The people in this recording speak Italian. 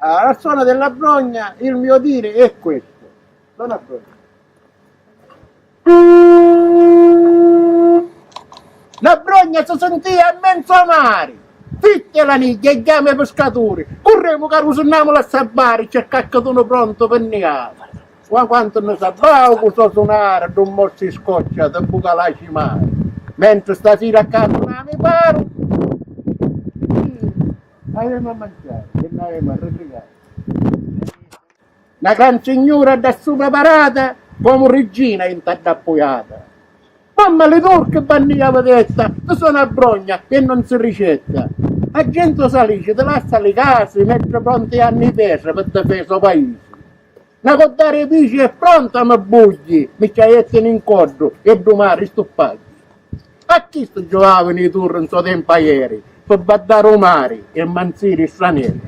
Al suono della brogna il mio dire è questo. Suona brogna. La brogna si sentiva a mezzo mare. Fitte la nicchia e chiame pescatori. Corremo che usiamo la sabari, c'è caccato pronto per negare. Ma quanto ne sappiamo che so suonare, non mo si scoccia da buca la cimare. Mentre stasera a casa non mi paro, avevamo a mangiare e non avevamo a replicare. Una gran signora da su preparata come regina intaddappoiata. Mamma le turche bannia vedetta, che sono a brogna e non si ricetta. La gente salisce, te lascia le case, mette pronti anni pesa per difesa paese. Una coddare bici è pronta, mi bugli, mi ci in cordo e domani stuppati. A chi si giocavano i turni in suo tempo ieri? Per battare mari e manziri stranieri.